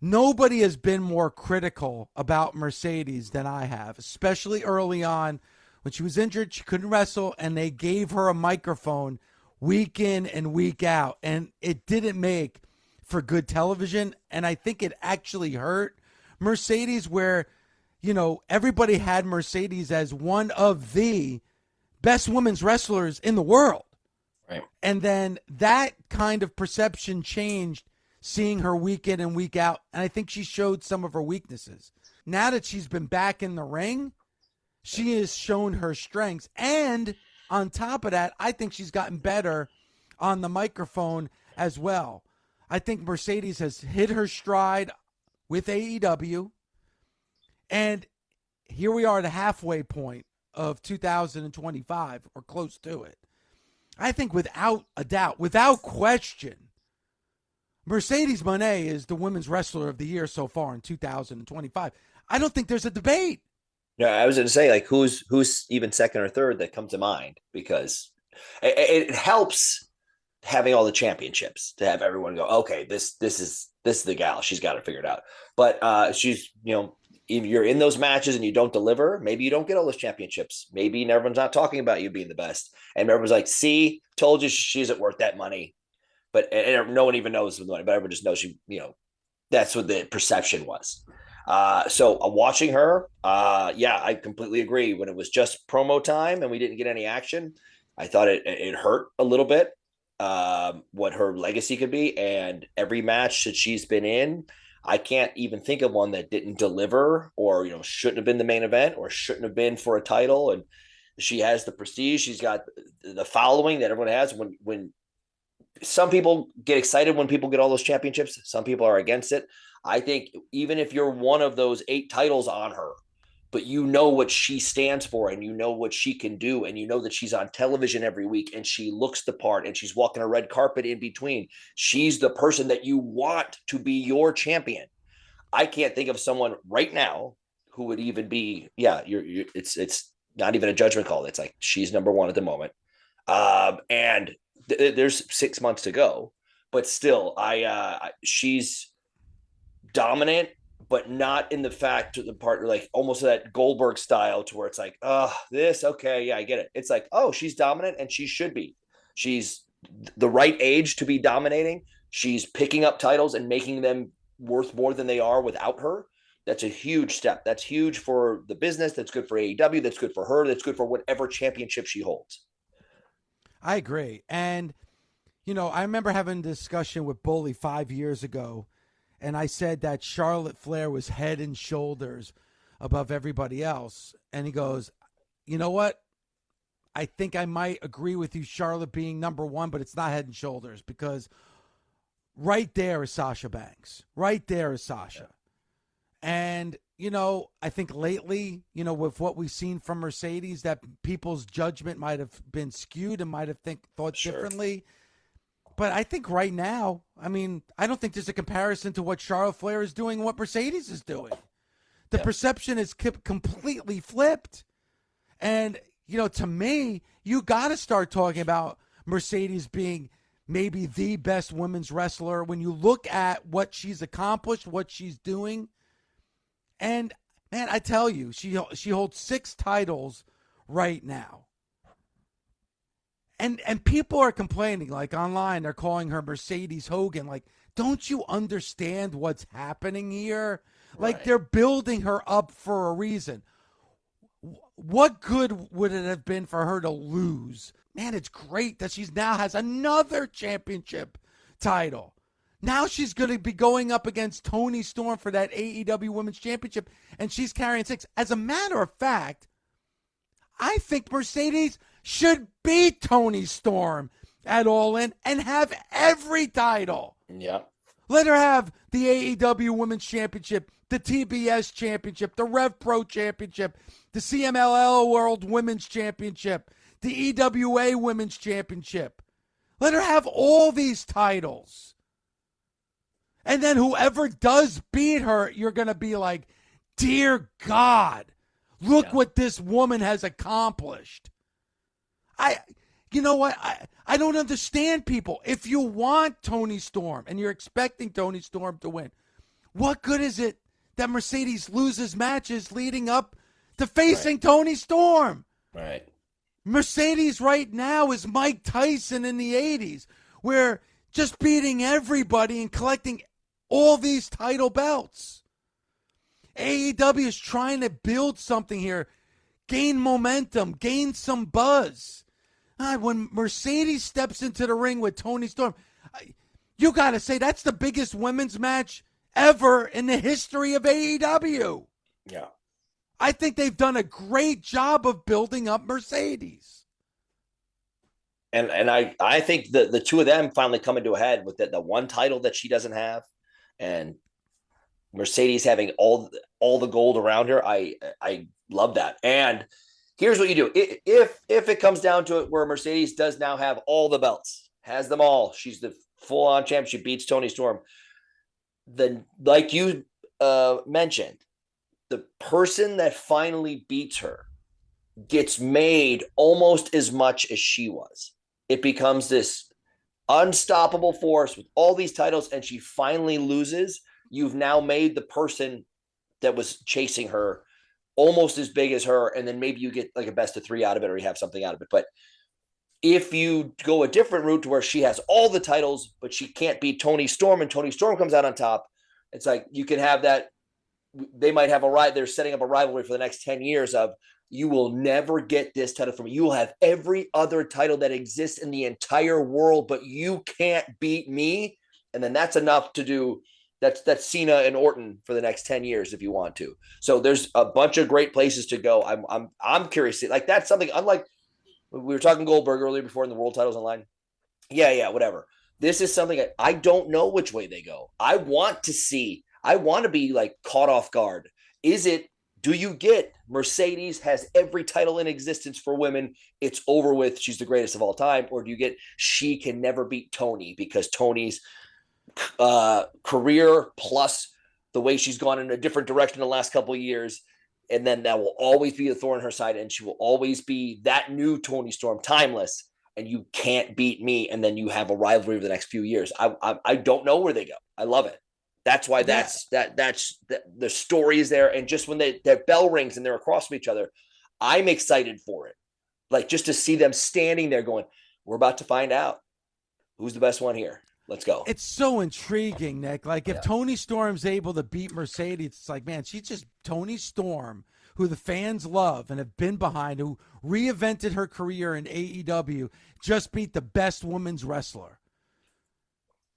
Nobody has been more critical about Mercedes than I have, especially early on when she was injured. She couldn't wrestle, and they gave her a microphone week in and week out, and it didn't make for good television. And I think it actually hurt Mercedes, where, everybody had Mercedes as one of the best women's wrestlers in the world. Right. And then that kind of perception changed seeing her week in and week out. And I think she showed some of her weaknesses. Now that she's been back in the ring, she has shown her strengths. And on top of that, I think she's gotten better on the microphone as well. I think Mercedes has hit her stride with AEW. And here we are at a halfway point of 2025 or close to it. I think without a doubt, without question, Mercedes Mone is the women's wrestler of the year so far in 2025. I don't think there's a debate. Yeah, I was going to say, like, who's even second or third that comes to mind, because it helps having all the championships to have everyone go, okay, this is the gal. She's got it figured out. But she's, if you're in those matches and you don't deliver, maybe you don't get all those championships. Maybe everyone's not talking about you being the best. And everyone's like, see, told you she isn't worth that money. But and no one even knows the money, but everyone just knows she, that's what the perception was. So watching her, yeah, I completely agree. When it was just promo time and we didn't get any action, I thought it hurt a little bit what her legacy could be. And every match that she's been in, I can't even think of one that didn't deliver or, shouldn't have been the main event or shouldn't have been for a title. And she has the prestige. She's got the following that everyone has. When some people get excited when people get all those championships, some people are against it. I think even if you're one of those 8 titles on her, but you know what she stands for and you know what she can do and you know that she's on television every week and she looks the part and she's walking a red carpet in between. She's the person that you want to be your champion. I can't think of someone right now who would even be, it's not even a judgment call. It's like she's number one at the moment. And there's 6 months to go, but still she's dominant, but not in the fact to the part like almost that Goldberg style to where it's like, okay, yeah, I get it. It's like, oh, she's dominant and she should be. She's the right age to be dominating. She's picking up titles and making them worth more than they are without her. That's a huge step. That's huge for the business. That's good for AEW. That's good for her. That's good for whatever championship she holds. I agree. And, I remember having a discussion with Bully 5 years ago, and I said that Charlotte Flair was head and shoulders above everybody else. And he goes, you know what? I think I might agree with you, Charlotte being number one, but it's not head and shoulders, because right there is Sasha Banks. Right there is Sasha. And, I think lately, with what we've seen from Mercedes, that people's judgment might have been skewed and might have thought differently. But I think right now, I don't think there's a comparison to what Charlotte Flair is doing and what Mercedes is doing. The perception is completely flipped. And, to me, you got to start talking about Mercedes being maybe the best women's wrestler when you look at what she's accomplished, what she's doing. And, man, I tell you, she holds 6 titles right now. And people are complaining, like online, they're calling her Mercedes Hogan. Like, don't you understand what's happening here? Like, they're building her up for a reason. What good would it have been for her to lose? Man, it's great that she's now has another championship title. Now she's going to be going up against Toni Storm for that AEW Women's Championship, and she's carrying 6. As a matter of fact, I think Mercedes should beat Toni Storm at All In and have every title. Yeah. Let her have the AEW Women's Championship, the TBS Championship, the Rev Pro Championship, the CMLL World Women's Championship, the EWA Women's Championship. Let her have all these titles. And then whoever does beat her, you're going to be like, dear God, look what this woman has accomplished. You know what? I don't understand people. If you want Toni Storm and you're expecting Toni Storm to win, what good is it that Mercedes loses matches leading up to facing Toni Storm? Right. Mercedes right now is Mike Tyson in the 80s, where just beating everybody and collecting all these title belts. AEW is trying to build something here, gain momentum, gain some buzz. When Mercedes steps into the ring with Toni Storm, you got to say that's the biggest women's match ever in the history of AEW. Yeah. I think they've done a great job of building up Mercedes. And I think the two of them finally come into a head with the one title that she doesn't have, and Mercedes having all the gold around her. I love that. And here's what you do. If it comes down to it where Mercedes does now have all the belts, has them all, she's the full-on champ, she beats Toni Storm, then like you mentioned, the person that finally beats her gets made almost as much as she was. It becomes this unstoppable force with all these titles, and she finally loses. You've now made the person that was chasing her almost as big as her, and then maybe you get like a best of 3 out of it, or you have something out of it. But if you go a different route to where she has all the titles, but she can't beat Toni Storm, and Toni Storm comes out on top, it's like you can have that. They might have they're setting up a rivalry for the next 10 years of, you will never get this title from me. You will have every other title that exists in the entire world, but you can't beat me. And then that's enough to do. That's Cena and Orton for the next 10 years if you want to. So there's a bunch of great places to go. I'm curious. Like, that's something unlike, we were talking Goldberg earlier before in the world titles online. Yeah, whatever. This is something I don't know which way they go. I want to be like caught off guard. Do you get Mercedes has every title in existence for women, it's over with, she's the greatest of all time? Or do you get she can never beat Toni because Toni's career plus the way she's gone in a different direction in the last couple of years, and then that will always be a thorn in her side, and she will always be that new Toni Storm, timeless, and you can't beat me, and then you have a rivalry over the next few years. I don't know where they go. I love it. That's why that's the story is there. And just when their bell rings and they're across from each other, I'm excited for it. Like, just to see them standing there going, we're about to find out who's the best one here. Let's go. It's so intriguing, Nick. Like, if Toni Storm's able to beat Mercedes, it's like, man, she's just Toni Storm, who the fans love and have been behind, who reinvented her career in AEW, just beat the best women's wrestler.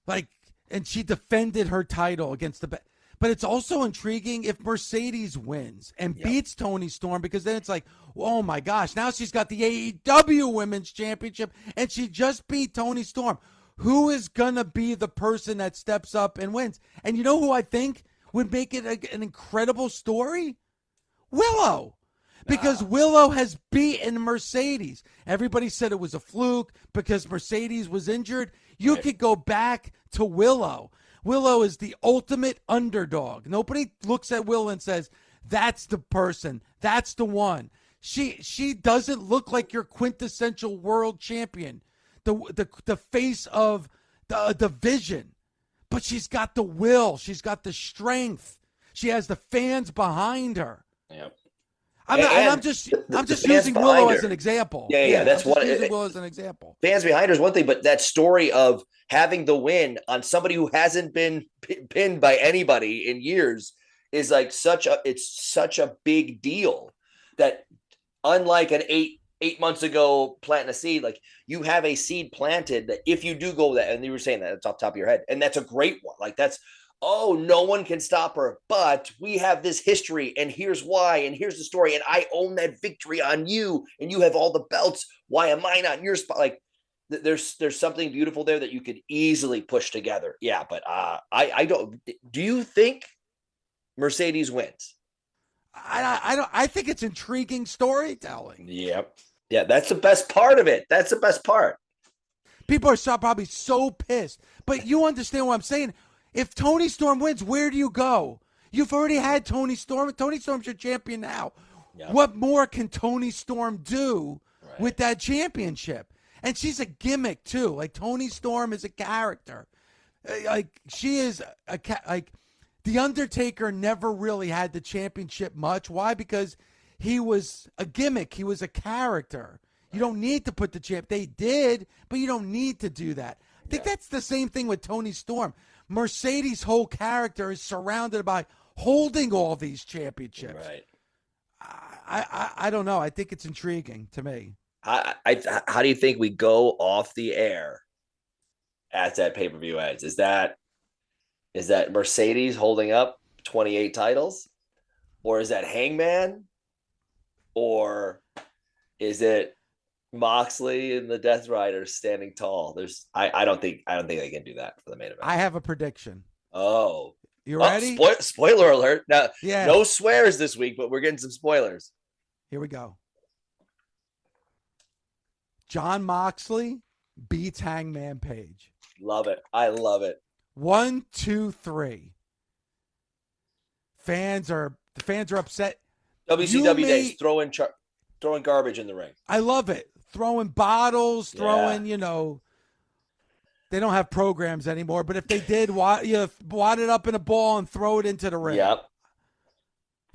Like, and she defended her title against the best. But it's also intriguing if Mercedes wins and beats Toni Storm, because then it's like, oh my gosh, now she's got the AEW Women's Championship and she just beat Toni Storm. Who is going to be the person that steps up and wins? And you know who I think would make it an incredible story? Willow. Because Willow has beaten Mercedes. Everybody said it was a fluke because Mercedes was injured. You could go back to Willow. Willow is the ultimate underdog. Nobody looks at Willow and says, that's the person. That's the one. She doesn't look like your quintessential world champion, the face of the division. But she's got the will. She's got the strength. She has the fans behind her. Yep. I'm just using Willow as an example. Yeah. That's what using Willow as an example. Fans behind her is one thing, but that story of having the win on somebody who hasn't been pinned by anybody in years is like such a big deal that, unlike an eight months ago planting a seed, like, you have a seed planted that if you do go that, and you were saying that it's off the top of your head, and that's a great one. Like, that's, oh, no one can stop her, but we have this history, and here's why, and here's the story, and I own that victory on you, and you have all the belts. Why am I not in your spot? Like, there's something beautiful there that you could easily push together. Yeah, but I don't. Do you think Mercedes wins? I don't. I think it's intriguing storytelling. Yep. Yeah, that's the best part of it. That's the best part. People are probably so pissed, but you understand what I'm saying. If Toni Storm wins, where do you go? You've already had Toni Storm. Toni Storm's your champion now. Yep. What more can Toni Storm do with that championship? And she's a gimmick too. Like, Toni Storm is a character. Like, she is like, The Undertaker never really had the championship much. Why? Because he was a gimmick. He was a character. You don't need to put the champ. They did, but you don't need to do that. I think that's the same thing with Tony Storm. Mercedes' whole character is surrounded by holding all these championships. Right. I don't know. I think it's intriguing to me. How do you think we go off the air as that pay-per-view ends? Is that Mercedes holding up 28 titles? Or is that Hangman? Or is it Moxley and the Death Riders standing tall? I don't think they can do that for the main event. I have a prediction. Oh. You ready? Spoiler alert. Now, yeah. No swears this week, but we're getting some spoilers. Here we go. John Moxley beats Hangman Page. Love it. I love it. 1, 2, 3. The fans are upset. WCW days throwing garbage in the ring. I love it. Throwing bottles, throwing, they don't have programs anymore, but if they did, wad it up in a ball and throw it into the ring. Yep.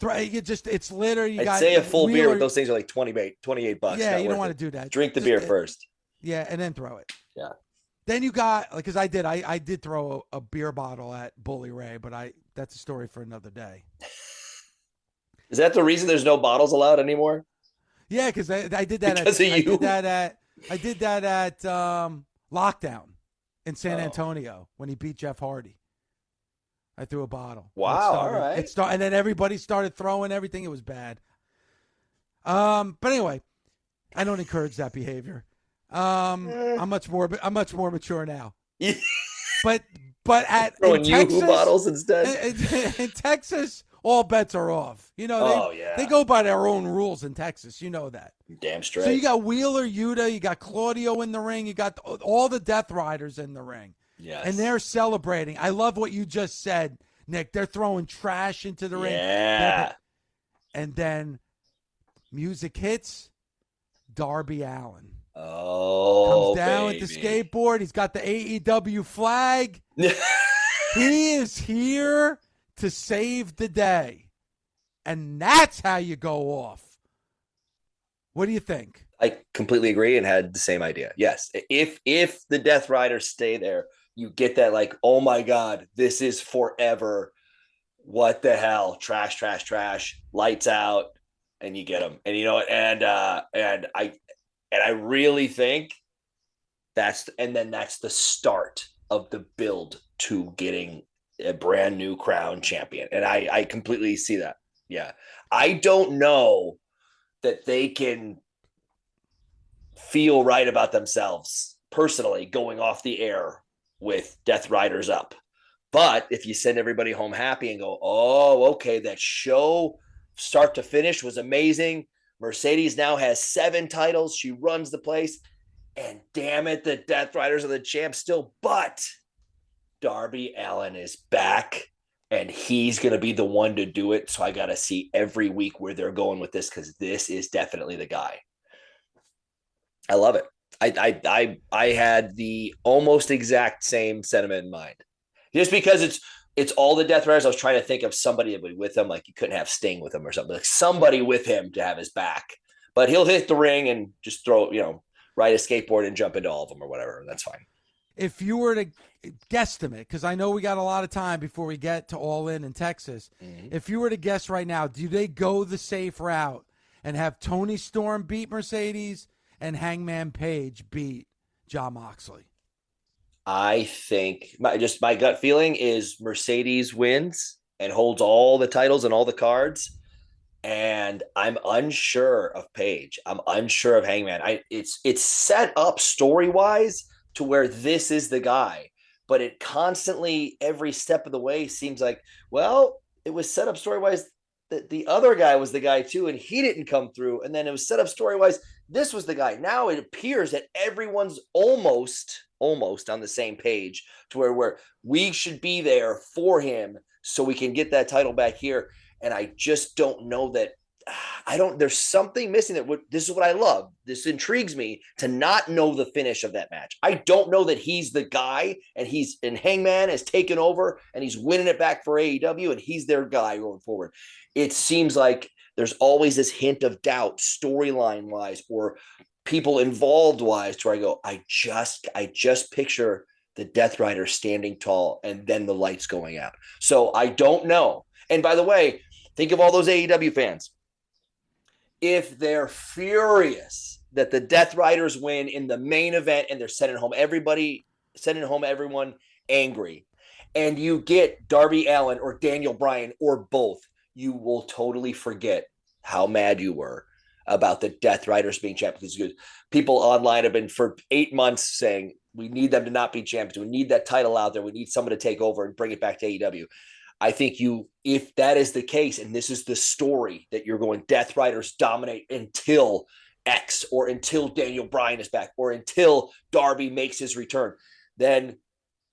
It's litter. I'd say a full beer with those things are like $28. Yeah, you don't want to do that. Drink the beer first. Yeah, and then throw it. Yeah. Then you got, because I did throw a beer bottle at Bully Ray, but that's a story for another day. Is that the reason there's no bottles allowed anymore? Yeah, because I did that. Because of you? I did that at Lockdown in San Antonio when he beat Jeff Hardy. I threw a bottle. Wow, all right. And then everybody started throwing everything. It was bad. But anyway, I don't encourage that behavior. I'm much more mature now. but throwing Yoo-hoo bottles instead. In Texas, all bets are off. They go by their own rules in Texas. You know that. Damn straight. So you got Wheeler Yuta, you got Claudio in the ring, you got all the Death Riders in the ring. Yes. And they're celebrating. I love what you just said, Nick. They're throwing trash into the ring. Yeah. And then music hits. Darby Allin. Oh, comes down baby. with the skateboard. He's got the AEW flag. He is here to save the day. And that's how you go off. What do you think? I completely agree and had the same idea. Yes. If the Death Riders stay there, you get that like, oh my God, this is forever. What the hell? Trash, trash, trash. Lights out, and you get them. And and I really think that's the start of the build to getting a brand new crown champion. And I completely see that. Yeah. I don't know that they can feel right about themselves personally going off the air with Death Riders up. But if you send everybody home happy and go, oh, okay, that show start to finish was amazing. Mercedes now has 7 titles. She runs the place. And damn it, the Death Riders are the champs still. But Darby Allin is back, and he's going to be the one to do it. So I got to see every week where they're going with this, because this is definitely the guy. I love it. I had the almost exact same sentiment in mind. Just because it's all the Death Riders. I was trying to think of somebody with him, like you couldn't have Sting with him or something, like somebody with him to have his back. But he'll hit the ring and just throw, ride a skateboard and jump into all of them or whatever. That's fine. If you were to guesstimate, because I know we got a lot of time before we get to All In Texas. Mm-hmm. If you were to guess right now, do they go the safe route and have Tony Storm beat Mercedes and Hangman Page beat Jon Moxley? I think my gut feeling is Mercedes wins and holds all the titles and all the cards. And I'm unsure of Page. I'm unsure of Hangman. It's set up story-wise to where this is the guy, but it constantly, every step of the way, seems like, well, it was set up story-wise that the other guy was the guy too, and he didn't come through. And then it was set up story-wise, this was the guy. Now it appears that everyone's almost on the same page to where we should be there for him so we can get that title back here. And I just don't know that there's something missing this is what I love. This intrigues me to not know the finish of that match. I don't know that he's the guy and Hangman has taken over and he's winning it back for AEW and he's their guy going forward. It seems like there's always this hint of doubt storyline wise or people involved wise to where I go, I just picture the Death Rider standing tall and then the lights going out. So I don't know. And by the way, think of all those AEW fans. If they're furious that the Death Riders win in the main event and they're sending home everyone angry, and you get Darby Allin or Daniel Bryan or both, you will totally forget how mad you were about the Death Riders being champions. People online have been for 8 months saying, we need them to not be champions. We need that title out there. We need someone to take over and bring it back to AEW. I think if that is the case, and this is the story that you're going, Death Riders dominate until X or until Daniel Bryan is back or until Darby makes his return, then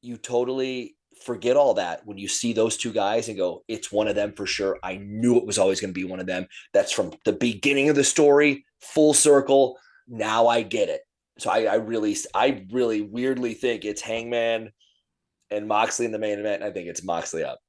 you totally forget all that when you see those two guys and go, it's one of them for sure. I knew it was always going to be one of them. That's from the beginning of the story, full circle. Now I get it. So I really weirdly think it's Hangman and Moxley in the main event. I think it's Moxley up.